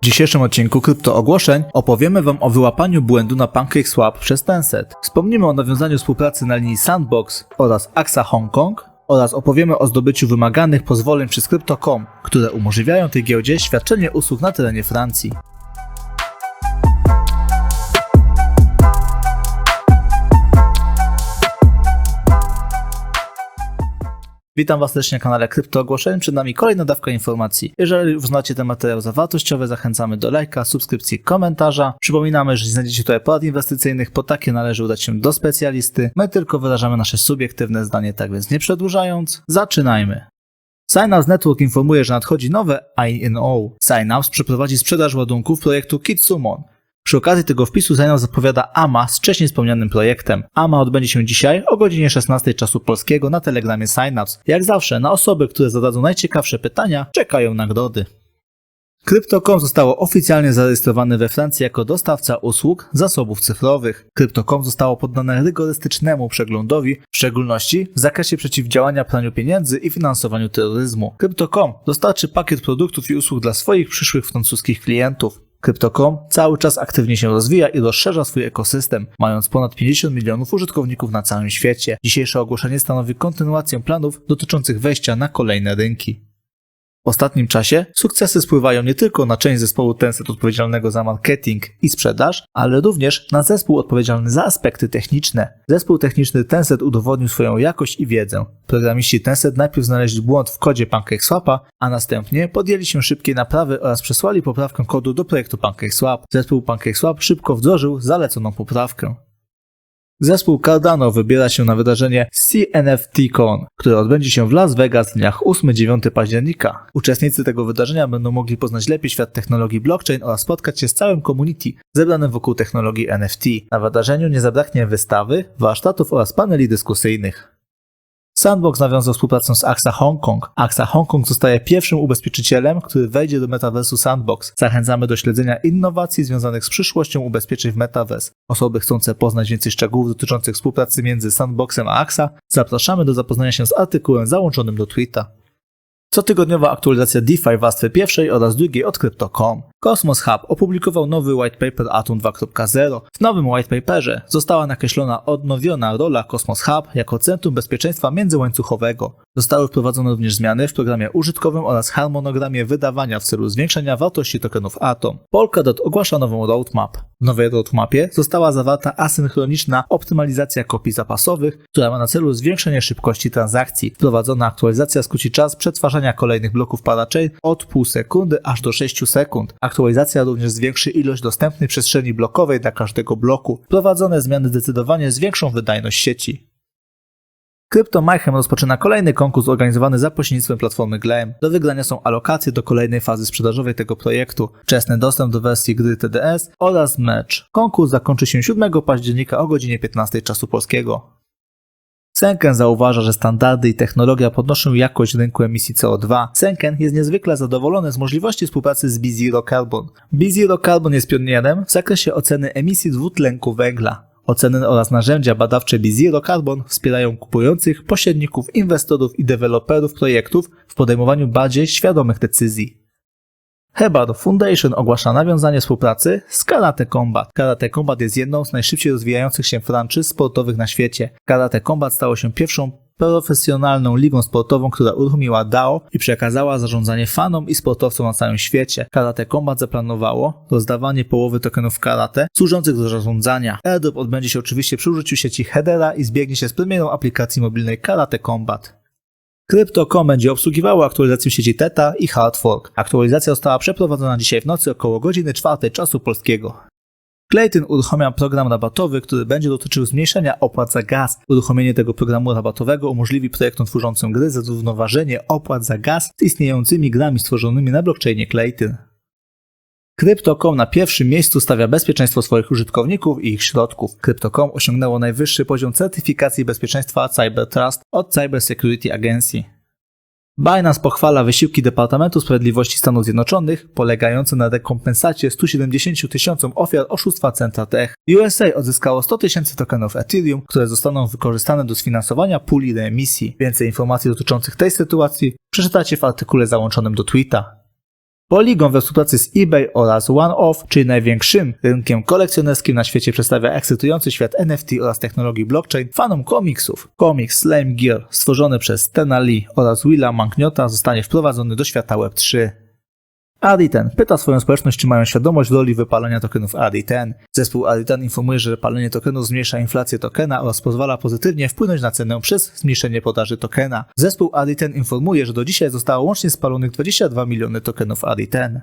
W dzisiejszym odcinku kryptoogłoszeń opowiemy Wam o wyłapaniu błędu na PancakeSwap przez Tencent. Wspomnimy o nawiązaniu współpracy na linii Sandbox oraz AXA Hong Kong oraz opowiemy o zdobyciu wymaganych pozwoleń przez Crypto.com, które umożliwiają tej giełdzie świadczenie usług na terenie Francji. Witam Was serdecznie na kanale Kryptoogłoszeń, przed nami kolejna dawka informacji. Jeżeli uznacie ten materiał za wartościowy, zachęcamy do lajka, subskrypcji, komentarza. Przypominamy, że znajdziecie tutaj porad inwestycyjnych, po takie należy udać się do specjalisty. My tylko wyrażamy nasze subiektywne zdanie, tak więc nie przedłużając, zaczynajmy. Synapse Network informuje, że nadchodzi nowe INO. Synapse przeprowadzi sprzedaż ładunków projektu Kitsumon. Przy okazji tego wpisu Synapse zapowiada AMA z wcześniej wspomnianym projektem. AMA odbędzie się dzisiaj o godzinie 16 czasu polskiego na telegramie Synapse. Jak zawsze na osoby, które zadadzą najciekawsze pytania, czekają nagrody. Crypto.com zostało oficjalnie zarejestrowane we Francji jako dostawca usług zasobów cyfrowych. Crypto.com zostało poddane rygorystycznemu przeglądowi, w szczególności w zakresie przeciwdziałania praniu pieniędzy i finansowaniu terroryzmu. Crypto.com dostarczy pakiet produktów i usług dla swoich przyszłych francuskich klientów. Crypto.com cały czas aktywnie się rozwija i rozszerza swój ekosystem, mając ponad 50 milionów użytkowników na całym świecie. Dzisiejsze ogłoszenie stanowi kontynuację planów dotyczących wejścia na kolejne rynki. W ostatnim czasie sukcesy spływają nie tylko na część zespołu Tencent odpowiedzialnego za marketing i sprzedaż, ale również na zespół odpowiedzialny za aspekty techniczne. Zespół techniczny Tencent udowodnił swoją jakość i wiedzę. Programiści Tencent najpierw znaleźli błąd w kodzie PancakeSwapa, a następnie podjęli się szybkiej naprawy oraz przesłali poprawkę kodu do projektu PancakeSwap. Zespół PancakeSwap szybko wdrożył zaleconą poprawkę. Zespół Cardano wybiera się na wydarzenie CNFTCon, które odbędzie się w Las Vegas w dniach 8-9 października. Uczestnicy tego wydarzenia będą mogli poznać lepiej świat technologii blockchain oraz spotkać się z całym community zebranym wokół technologii NFT. Na wydarzeniu nie zabraknie wystawy, warsztatów oraz paneli dyskusyjnych. Sandbox nawiązał współpracę z AXA Hong Kong. AXA Hong Kong zostaje pierwszym ubezpieczycielem, który wejdzie do metaversu Sandbox. Zachęcamy do śledzenia innowacji związanych z przyszłością ubezpieczeń w metaverse. Osoby chcące poznać więcej szczegółów dotyczących współpracy między Sandboxem a AXA, zapraszamy do zapoznania się z artykułem załączonym do tweeta. Cotygodniowa aktualizacja DeFi warstwy pierwszej oraz drugiej od Crypto.com. Cosmos Hub opublikował nowy white paper Atom 2.0. W nowym white paperze została nakreślona odnowiona rola Cosmos Hub jako centrum bezpieczeństwa międzyłańcuchowego. Zostały wprowadzone również zmiany w programie użytkowym oraz harmonogramie wydawania w celu zwiększenia wartości tokenów Atom. Polkadot ogłasza nową roadmap. W nowej roadmapie została zawarta asynchroniczna optymalizacja kopii zapasowych, która ma na celu zwiększenie szybkości transakcji. Wprowadzona aktualizacja skróci czas przetwarzania kolejnych bloków parachain od pół sekundy aż do 6 sekund. Aktualizacja również zwiększy ilość dostępnej przestrzeni blokowej dla każdego bloku. Wprowadzone zmiany zdecydowanie zwiększą wydajność sieci. CryptoMyhem rozpoczyna kolejny konkurs organizowany za pośrednictwem platformy Gleam. Do wygrania są alokacje do kolejnej fazy sprzedażowej tego projektu, wczesny dostęp do wersji gry TDS oraz Merge. Konkurs zakończy się 7 października o godzinie 15 czasu polskiego. Senken zauważa, że standardy i technologia podnoszą jakość rynku emisji CO2. Senken jest niezwykle zadowolony z możliwości współpracy z BeZero Carbon. BeZero Carbon jest pionierem w zakresie oceny emisji dwutlenku węgla. Oceny oraz narzędzia badawcze BeZero Carbon wspierają kupujących, pośredników, inwestorów i deweloperów projektów w podejmowaniu bardziej świadomych decyzji. Hebar Foundation ogłasza nawiązanie współpracy z Karate Combat. Karate Combat jest jedną z najszybciej rozwijających się franczyz sportowych na świecie. Karate Combat stało się pierwszą profesjonalną ligą sportową, która uruchomiła DAO i przekazała zarządzanie fanom i sportowcom na całym świecie. Karate Combat zaplanowało rozdawanie połowy tokenów karate służących do zarządzania. Airdrop odbędzie się oczywiście przy użyciu sieci Hedera i zbiegnie się z premierą aplikacji mobilnej Karate Combat. Crypto.com będzie obsługiwało aktualizację sieci Theta i Hard Fork. Aktualizacja została przeprowadzona dzisiaj w nocy około godziny 4 czasu polskiego. Clayton uruchamia program rabatowy, który będzie dotyczył zmniejszenia opłat za gaz. Uruchomienie tego programu rabatowego umożliwi projektom tworzącym gry zrównoważenie opłat za gaz z istniejącymi grami stworzonymi na blockchainie Clayton. Crypto.com na pierwszym miejscu stawia bezpieczeństwo swoich użytkowników i ich środków. Crypto.com osiągnęło najwyższy poziom certyfikacji bezpieczeństwa Cybertrust od Cyber Security Agency. Binance pochwala wysiłki Departamentu Sprawiedliwości Stanów Zjednoczonych polegające na rekompensacie 170 tysiącom ofiar oszustwa Centra Tech. USA odzyskało 100 tysięcy tokenów Ethereum, które zostaną wykorzystane do sfinansowania puli reemisji. Więcej informacji dotyczących tej sytuacji przeczytacie w artykule załączonym do tweeta. Polygon we współpracy z eBay oraz OneOf, czyli największym rynkiem kolekcjonerskim na świecie, przedstawia ekscytujący świat NFT oraz technologii blockchain fanom komiksów. Komiks Slime Gear, stworzony przez Stena Lee oraz Willa Mankniota, zostanie wprowadzony do świata Web3. ADI-10 pyta swoją społeczność, czy mają świadomość roli wypalania tokenów ADI-10. Zespół ADI-10 informuje, że palenie tokenów zmniejsza inflację tokena oraz pozwala pozytywnie wpłynąć na cenę przez zmniejszenie podaży tokena. Zespół ADI-10 informuje, że do dzisiaj zostało łącznie spalonych 22 miliony tokenów ADI-10.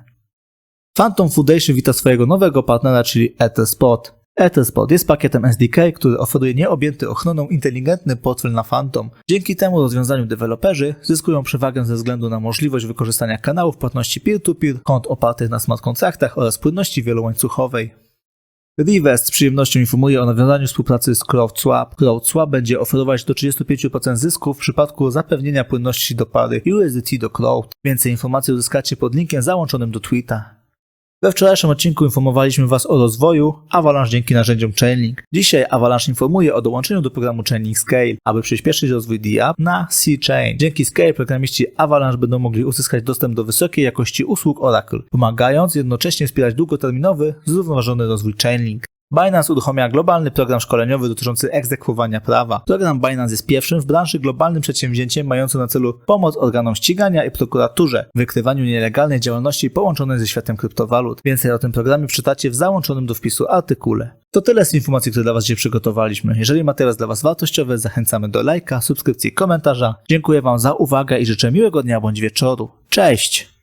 Phantom Foundation wita swojego nowego partnera, czyli Etherspot. Etherspot jest pakietem SDK, który oferuje nieobjęty ochroną inteligentny portfel na Phantom. Dzięki temu rozwiązaniu deweloperzy zyskują przewagę ze względu na możliwość wykorzystania kanałów płatności peer-to-peer, kont opartych na smart kontraktach oraz płynności wielołańcuchowej. Revest z przyjemnością informuje o nawiązaniu współpracy z CrowdSwap. CrowdSwap będzie oferować do 35% zysków w przypadku zapewnienia płynności do pary USDT do Crowd. Więcej informacji uzyskacie pod linkiem załączonym do tweeta. We wczorajszym odcinku informowaliśmy Was o rozwoju Avalanche dzięki narzędziom Chainlink. Dzisiaj Avalanche informuje o dołączeniu do programu Chainlink Scale, aby przyspieszyć rozwój DApp na C-Chain. Dzięki Scale programiści Avalanche będą mogli uzyskać dostęp do wysokiej jakości usług Oracle, pomagając jednocześnie wspierać długoterminowy, zrównoważony rozwój Chainlink. Binance uruchamia globalny program szkoleniowy dotyczący egzekwowania prawa. Program Binance jest pierwszym w branży globalnym przedsięwzięciem mającym na celu pomoc organom ścigania i prokuraturze w wykrywaniu nielegalnej działalności połączonej ze światem kryptowalut. Więcej o tym programie przeczytacie w załączonym do wpisu artykule. To tyle z informacji, które dla Was dzisiaj przygotowaliśmy. Jeżeli materiał jest dla Was wartościowy, zachęcamy do lajka, subskrypcji, komentarza. Dziękuję Wam za uwagę i życzę miłego dnia bądź wieczoru. Cześć!